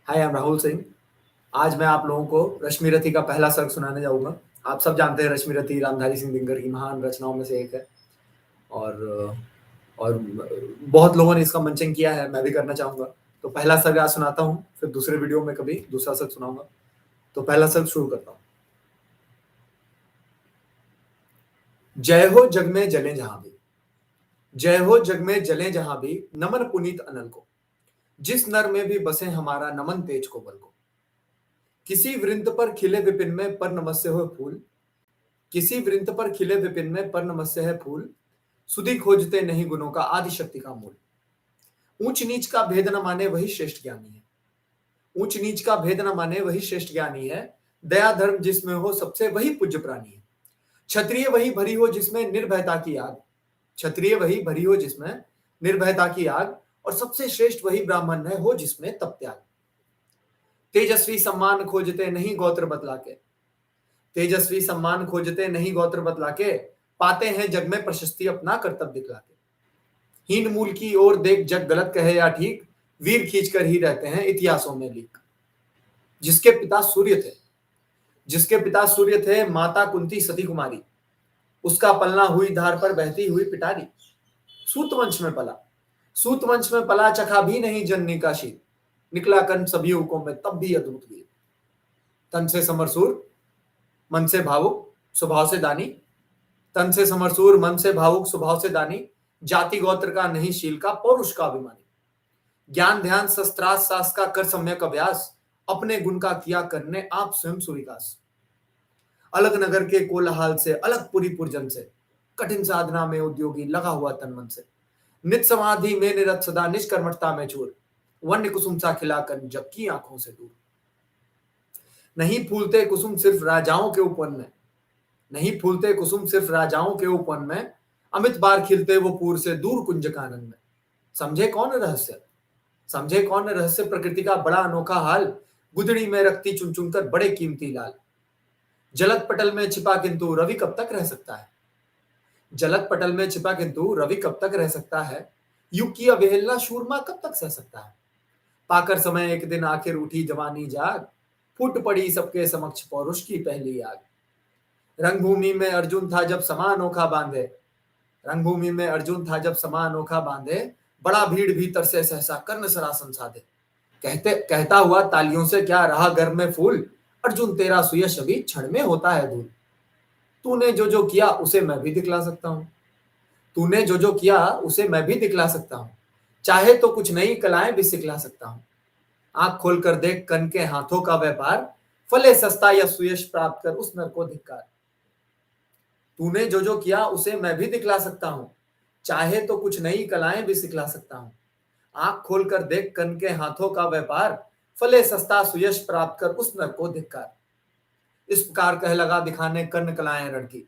Hi, I am Rahul Singh. आज मैं आप लोगों को रश्मि रथी का पहला सर्ग सुनाने जाऊँगा। आप सब जानते हैं रश्मि रथी रामधारी सिंह दिनकर की महान रचनाओं में से एक है और और बहुत लोगों ने इसका मंचन किया है, मैं भी करना चाहूँगा। तो पहला सर्ग आज सुनाता हूँ, फिर दूसरे वीडियो में कभी दूसरा सर्ग सुनाऊँगा। तो पहला सर्ग शुरू करता हूँ। जय हो जग में जलें जहाँ भी, जय हो जग में जलें जहाँ भी, नमन पुनीत अनल को। जिस नर में भी बसे हमारा नमन तेज को बल को। किसी वृंत पर खिले विपिन में पर नमस्य हो फूल, किसी वृंत पर खिले विपिन में पर नमस्य है फूल। सुधि खोजते नहीं गुणों का आदि शक्ति का मूल। ऊंच नीच का भेद न माने वही श्रेष्ठ ज्ञानी है, ऊंच नीच का भेद न माने वही श्रेष्ठ ज्ञानी है। दया धर्म जिसमें हो सबसे वही पूज्य प्राणी है। क्षत्रिय वही भरी हो जिसमें निर्भयता की आग, क्षत्रिय वही भरी हो जिसमें निर्भयता की आग। और सबसे श्रेष्ठ वही ब्राह्मण है हो जिसमें तप त्याग। तेजस्वी सम्मान खोजते नहीं गोत्र बतला के, तेजस्वी सम्मान खोजते नहीं गोत्र बतला के। पाते हैं जग में प्रशस्ति अपना कर्तव्य दिखला के। हीन मूल की ओर देख जग गलत कहे या ठीक, वीर खींचकर ही रहते हैं इतिहासों में लीक। जिसके पिता सूर्य थे, जिसके पिता सूर्य थे, माता कुंती सती कुमारी। उसका पलना हुई धार पर बहती हुई पिटारी। सूत वंश में पला, सूत वंश में पला, चखा भी नहीं जननी का शील। निकला कर्ण सभी युगों में तब भी अद्भुत वीर। तन से समरसूर मन से भावुक स्वभाव से दानी, तन से समरसूर मन से भावुक स्वभाव से दानी। जाति गोत्र का नहीं शील का पौरुष का अभिमानी। ज्ञान ध्यान शस्त्रास्त्र सास का कर सम्यक अभ्यास, अपने गुण का किया करने आप स्वयं सुविकास। अलग नगर के कोलाहल से अलग पुरी पुरजन से, कठिन साधना में उद्योगी लगा हुआ तन मन से। नित समाधि में निरत सदा निष्कर्मठता में चूर, वन्य कुसुम सा खिलाकर जग की आंखों से दूर। नहीं फूलते कुसुम सिर्फ राजाओं के उपवन में, नहीं फूलते कुसुम सिर्फ राजाओं के उपवन में। अमित बार खिलते वो पूर से दूर कुंज कानन में। समझे कौन रहस्य, समझे कौन रहस्य प्रकृति का बड़ा अनोखा हाल। गुदड़ी में रखती चुन चुनकर बड़े कीमती लाल। जलत पटल में छिपा किंतु रवि कब तक रह सकता है, जलत पटल में छिपा किंतु रवि कब तक रह सकता है। युग की अवहेलना शूरमा कब तक सह सकता है। पाकर समय एक दिन आखिर उठी जवानी जाग, फूट पड़ी सबके समक्ष पौरुष की पहली आग। रंगभूमि में अर्जुन था जब समा अनोखा बांधे, रंगभूमि में अर्जुन था जब समा अनोखा बांधे। बड़ा भीड़ भीतर से सहसा कर्ण सरासन साधे। कहता हुआ तालियों से क्या रहा घर में फूल, अर्जुन तेरा सुयश अभी क्षण में होता है धूल। तूने जो जो किया उसे मैं भी दिखला सकता हूं, तूने जो जो किया उसे मैं भी दिखला सकता हूं। चाहे तो कुछ नई कलाएं भी सिखला सकता हूं। आंख खोलकर देख कर्ण के हाथों का व्यापार, फले सस्ता या सुयश प्राप्त कर उस नर को धिक्कार। तूने जो जो किया उसे मैं भी दिखला सकता हूं, चाहे तो कुछ नई कलाएं भी सिखला सकता हूं। आंख खोलकर देख कर्ण के हाथों का व्यापार, फले सस्ता सुयश प्राप्त कर उस नर को धिक्कार। इस प्रकार कह लगा दिखाने कर्ण कलाएं रण की,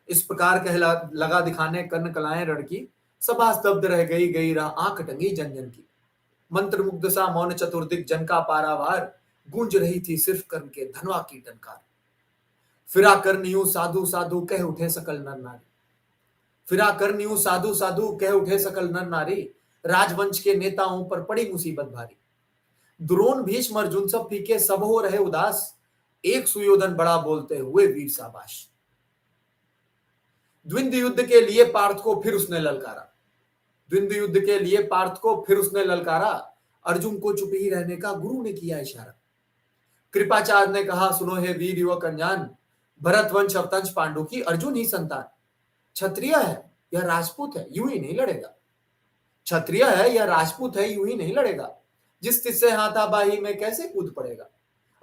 इस प्रकार कह लगा दिखाने कर्ण कलाएं रण की। सभा स्तब्ध रह गई, गई रहा आंख टंगी जन जन की। मंत्र मुग्ध सा मौन चतुर्दिक जन का पारावार, गूंज रही थी सिर्फ कर्ण के धनवा की टनकार। फिरा कर्ण यूं साधु साधु कह उठे सकल नर नारी, फिरा कर्ण यूं साधु साधु कह उठे सकल नर नारी। राजवंश के नेताओं पर पड़ी मुसीबत भारी। द्रोण भीष्म अर्जुन सब फीके सब हो रहे उदास, एक सुयोधन बड़ा बोलते हुए वीर शाबाश। द्वंद्व युद्ध के लिए पार्थ को फिर उसने ललकारा, द्वंद्व युद्ध के लिए पार्थ को फिर उसने ललकारा। अर्जुन को चुप ही रहने का गुरु ने किया इशारा। कृपाचार्य ने कहा सुनो हे वीर युवक अनजान, भरत वंश अवतंस पांडु की अर्जुन ही संतान। क्षत्रिय है या राजपूत है यूं ही नहीं लड़ेगा, क्षत्रिय है या राजपूत है यूं ही नहीं लड़ेगा। जिस तिस्से हाथाबाही में कैसे कूद पड़ेगा।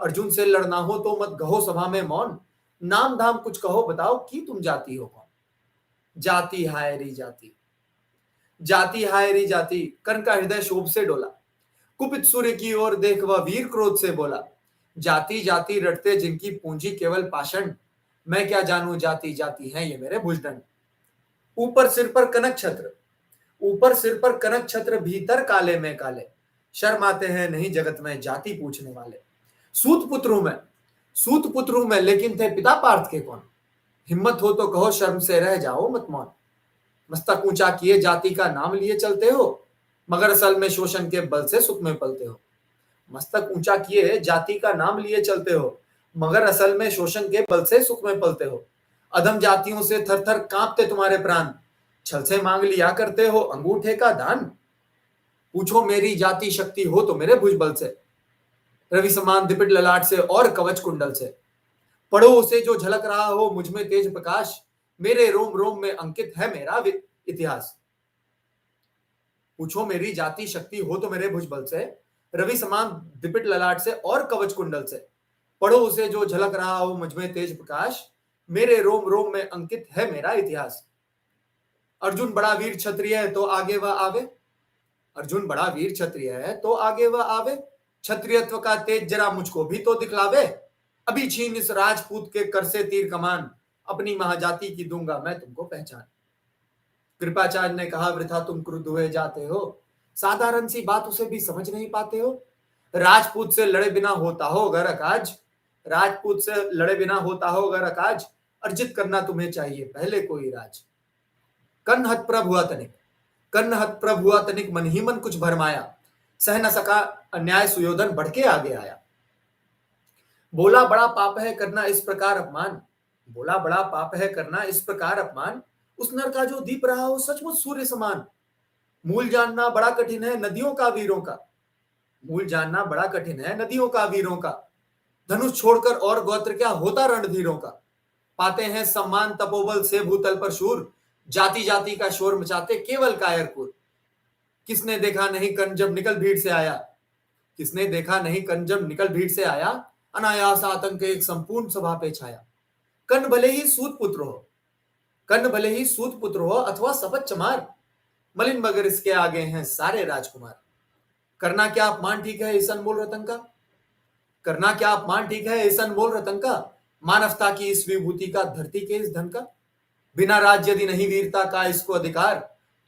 अर्जुन से लड़ना हो तो मत कहो सभा में मौन, नाम धाम कुछ कहो बताओ कि तुम जाति हो कौन। जाति हाय री जाति, जाति हाय री जाति, कर्ण का हृदय शोभ से डोला। कुपित सूर्य की ओर देख वह वीर क्रोध से बोला। जाति जाति रटते जिनकी पूंजी केवल पाषण, मैं क्या जानू जाति जाति है ये मेरे भुजदंड। ऊपर सिर पर कनक छत्र, ऊपर सिर पर कनक छत्र, भीतर काले में काले। शर्म आते हैं नहीं जगत में जाति पूछने वाले। सूत पुत्र हूं मैं, सूत पुत्र हूं मैं, लेकिन थे पिता पार्थ के कौन। हिम्मत हो तो कहो शर्म से रह जाओ मत मौन। मस्तक ऊंचा किए जाति का नाम लिए चलते हो, मगर असल में शोषण के बल से सुख में पलते हो। मस्तक ऊंचा किए जाति का नाम लिए चलते हो, मगर असल में शोषण के बल से सुख में पलते हो। अधम जातियों से थर थर कांपते तुम्हारे प्राण, छल से मांग लिया करते हो अंगूठे का दान। पूछो मेरी जाति शक्ति हो तो मेरे भुजबल से, रवि समान दिपिट ललाट से और कवच कुंडल से। पढ़ो उसे जो झलक रहा हो मुझ में तेज प्रकाश, मेरे रोम रोम में अंकित है मेरा इतिहास। पूछो मेरी जाति शक्ति हो तो मेरे भुजबल से, रवि समान दिपिट ललाट से और कवच कुंडल से। पढ़ो उसे जो झलक रहा हो मुझ में तेज प्रकाश, मेरे रोम रोम में अंकित है मेरा इतिहास। अर्जुन बड़ा वीर क्षत्रिय है तो आगे वह आवे, अर्जुन बड़ा वीर क्षत्रिय है तो आगे वह आवे। क्षत्रियत्व का तेज जरा मुझको भी तो दिखलावे, अभी छीन इस राजपूत के कर से तीर कमान, अपनी महाजाति की दूंगा मैं तुमको पहचान। कृपाचार्य ने कहा वृथा तुम क्रुद्ध हुए जाते हो, साधारण सी बात उसे भी समझ नहीं पाते हो। राजपूत से लड़े बिना होता हो अगर अकाज, राजपूत से लड़े बिना होता हो अगर अकाज, अर्जित करना तुम्हें चाहिए पहले कोई राज। कर्ण हत प्रभ हुआ तनिक, कर्ण हत प्रभ हुआ तनिक, मन ही मन कुछ भरमाया, सह न सका अन्याय सुयोधन बढ़ के आगे आया। बोला बड़ा पाप है करना इस प्रकार अपमान, बोला बड़ा पाप है करना इस प्रकार अपमान, उस नर का जो दीप रहा हो सचमुच सूर्य समान। मूल जानना बड़ा कठिन है नदियों का वीरों का, मूल जानना बड़ा कठिन है नदियों का वीरों का। धनुष छोड़कर और गोत्र क्या होता रणधीरों का, पाते हैं सम्मान तपोबल से भूतल पर शूर, जाति जाति का शोर मचाते केवल कायरपुर। किसने देखा नहीं कर्ण जब निकल भीड़ से आया, किसने देखा नहीं कर्ण जब निकल भीड़ से आया, अनायास आतंक एक संपूर्ण सभा पे छाया। कर्ण भले ही सूत पुत्र हो, कर्ण भले ही सूत पुत्र हो अथवा सपत चमार, मलिन मगर इसके आगे हैं सारे राजकुमार। करना क्या अपमान ठीक है इस अनमोल रतन का, करना क्या अपमान ठीक है इस अनमोल रतन का, मानवता की इस विभूति का धरती के इस धन का। बिना राज यदि नहीं वीरता का इसको अधिकार,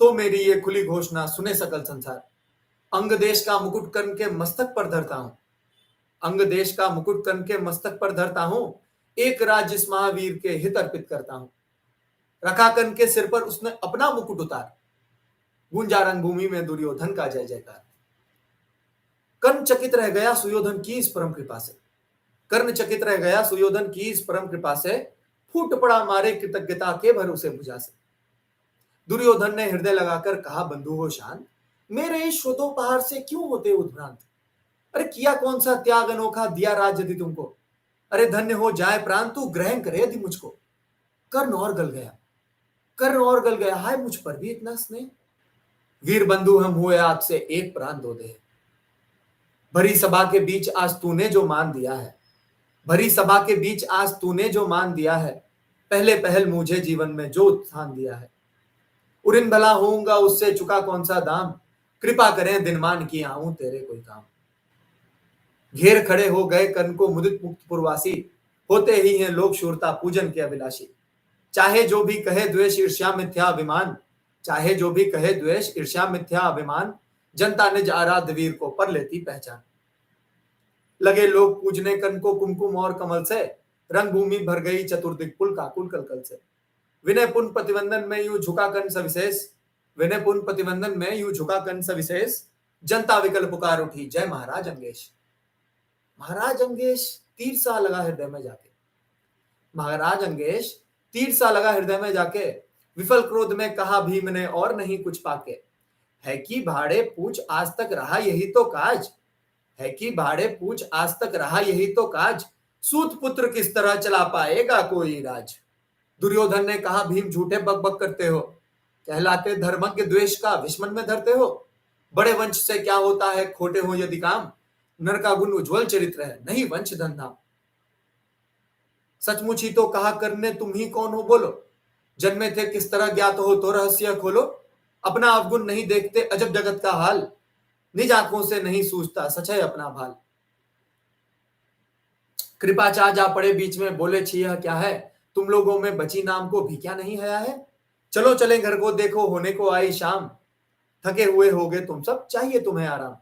तो मेरी ये खुली घोषणा सुने सकल संसार। अंग देश का मुकुट कर्ण के मस्तक पर धरता हूं, अंग देश का मुकुट कर्ण के मस्तक पर धरता हूं, एक राज्य इस महावीर के हित अर्पित करता हूं। रखा कर्ण के सिर पर उसने अपना मुकुट उतार, गूंजा रणभूमि में दुर्योधन का जय जयकार। कर्ण चकित रह गया सुयोधन की इस परम कृपा से, कर्ण चकित रह गया सुयोधन की इस परम कृपा से, फूट पड़ा मारे कृतज्ञता के भरोसे भुजा से। दुर्योधन ने हृदय लगाकर कहा बंधु हो शांत, मेरे इस श्रोतोपहार से क्यों होते उद्भ्रांत। अरे किया कौन सा त्याग अनोखा दिया राज यदि तुमको, अरे धन्य हो जाए प्राण तू ग्रहण करे यदि मुझको। कर्ण और गल गया, कर्ण और गल गया, हाय मुझ पर भी इतना स्नेह। वीर बंधु हम हुए आपसे एक प्राण दो दे, भरी सभा के बीच आज तूने जो मान दिया है, भरी सभा के बीच आज तूने जो मान दिया है, पहले पहल मुझे जीवन में जो उत्थान दिया है। उरिन भला होऊंगा उससे चुका कौन सा दाम, कृपा करें दिनमान की आऊं तेरे कोई काम। घेर खड़े हो गए कर्ण को मुदित मुक्त पुरवासी, होते ही हैं लोग शूरता पूजन के अभिलाषी। चाहे जो भी कहे द्वेष ईर्ष्या मिथ्या अभिमान, चाहे जो भी कहे द्वेष ईर्ष्या मिथ्या अभिमान, जनता निज आराध्य वीर को पर लेती पहचान। लगे लोग पूजने कर्ण को कुमकुम और कमल से, रंगभूमि भर गई चतुर्दिक पुल काकुल कलकल से। विनय पुन प्रतिबंधन में यूं झुका कर्ण सविशेष, विनय पुन प्रतिबंधन में यूं झुका कर्ण सविशेष, जनता विकल पुकार उठी जय महाराज अंगेश। महाराज अंगेश तीर सा लगा हृदय में जाके, महाराज अंगेश तीर सा लगा हृदय में जाके, विफल क्रोध में कहा भीम ने और नहीं कुछ पाके। है कि भाड़े पूछ आज तक रहा यही तो काज, है कि भाड़े पूछ आज तक रहा यही तो काज, सूत पुत्र किस तरह चला पाएगा कोई राज। दुर्योधन ने कहा भीम झूठे बक बक करते हो, कहलाते धर्मज्ञ द्वेष का विस्मन में धरते हो। बड़े वंश से क्या होता है खोटे हो यदि काम, नर का गुण उज्ज्वल चरित्र है नहीं वंश धन धाम। सचमुच ही तो कहा करने तुम ही कौन हो बोलो, जन्मे थे किस तरह ज्ञात हो तो रहस्य खोलो। अपना अवगुण नहीं देखते अजब जगत का हाल, निज आंखों से नहीं सूझता सच है अपना भाल। कृपाचार्य जा पड़े बीच में बोले छी यह क्या है, तुम लोगों में बची नाम को भी क्या नहीं हया है। चलो चले घर को देखो होने को आई शाम, थके हुए होगे तुम सब चाहिए तुम्हें आराम।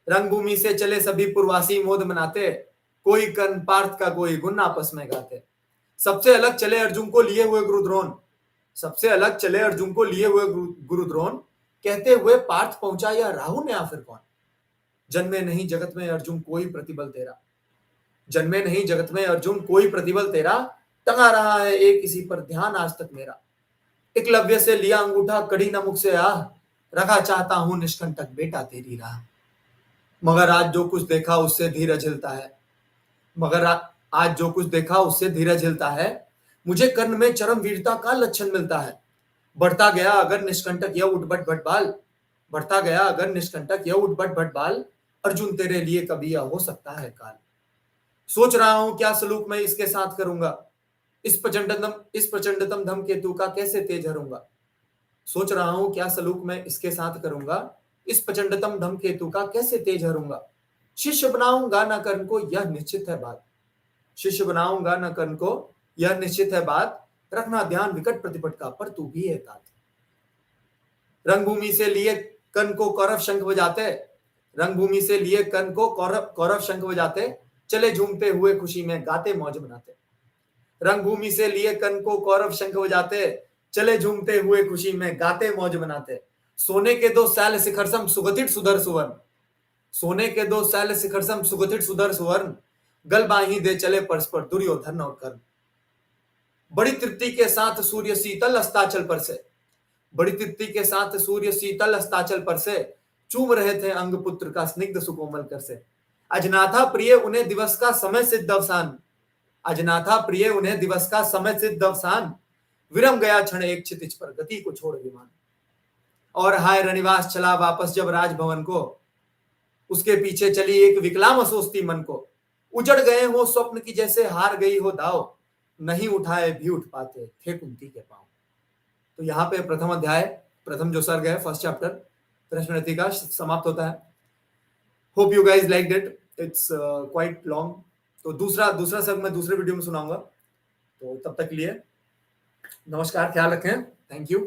रंगभूमि से चले सभी पुरवासी मोद मनाते, कोई कर्ण पार्थ का कोई गुण आपस में गाते। सबसे अलग चले अर्जुन को लिए हुए गुरुद्रोण, सबसे अलग चले अर्जुन को लिए हुए गुरुद्रोण, कहते हुए पार्थ पहुंचा या राहु ने आखिर कौन। जन्मे नहीं जगत में अर्जुन कोई प्रतिबल तेरा, जन्मे नहीं जगत में अर्जुन कोई प्रतिबल तेरा, टंगा रहा है एक किसी पर ध्यान आज तक मेरा। एकलव्य से लिया अंगूठा कड़ी न मुख से आह, रखा चाहता हूं निष्कंटक बेटा तेरी राह। मगर आज जो कुछ देखा उससे धीरज हिलता है, मगर आज जो कुछ देखा उससे धीरज हिलता है। मुझे कर्ण में चरम वीरता का लक्षण मिलता है। बढ़ता गया अगर निष्कंटक यह उठबट भटबाल, बढ़ता गया अगर निष्कंटक यह उठबट भटबाल, अर्जुन तेरे लिए कभी यह हो सकता है काल। सोच रहा हूं क्या सलूक मैं इसके साथ करूंगा, इस प्रचंडतम धमकेतु का कैसे तेज हरूंगा। सोच रहा हूं क्या सलूक मैं इसके साथ करूंगा, इस प्रचंडतम धमकेतु का कैसे तेज हरूंगा। शिष्य बनाऊंगा न कर्ण को यह निश्चित है बात, शिष्य बनाऊंगा न कर्ण को यह निश्चित है बात, रखना ध्यान विकट प्रतिपट का पर तू भी है तात। रंगभूमि से लिए कर्ण को कौरव शंख बजाते, रंगभूमि से लिए कर्ण को कौरव शंख बजाते, चले झूमते हुए खुशी में गाते मौज मनाते। रंगभूमि से लिए कर्ण को कौरव शंख बजाते, चले झूमते हुए खुशी में गाते मौज मनाते। सोने के दो सैल शिखर सम सुगठित सुधर सुवर्ण, सोने के दो सैल शिखर सम सुगठित सुधर सुवर्ण, गल बाही दे चले परस्पर दुर्योधन और कर्ण। बड़ी तृप्ति के साथ सूर्य शीतल अस्ताचल पर से, बड़ी तृप्ति के साथ सूर्य शीतल अस्ताचल पर से, चूम रहे थे अंग पुत्र का स्निग्ध सुकोमल कर से। अजनाथा प्रिय उन्हें दिवस का समय सिद्ध अवसान, अजनाथा प्रिय उन्हें दिवस का समय सिद्ध अवसान, विरम गया क्षण एक क्षितिज पर गति को छोड़ विमान। और हाय रनिवास चला वापस जब राजभवन को, उसके पीछे चली एक विकलाम सोचती मन को। उजड़ गए हो स्वप्न की जैसे हार गई हो दाव, नहीं उठाए भी उठ पाते थे कुंती के पांव। तो यहाँ पे प्रथम अध्याय, प्रथम जो सर्ग है, फर्स्ट चैप्टर प्रश्नोत्तरी का समाप्त होता है। Hope you guys like it, it's quite long. तो दूसरा सर्ग मैं दूसरे वीडियो में सुनाऊंगा। तो तब तक के लिए नमस्कार, ख्याल रखें, थैंक यू।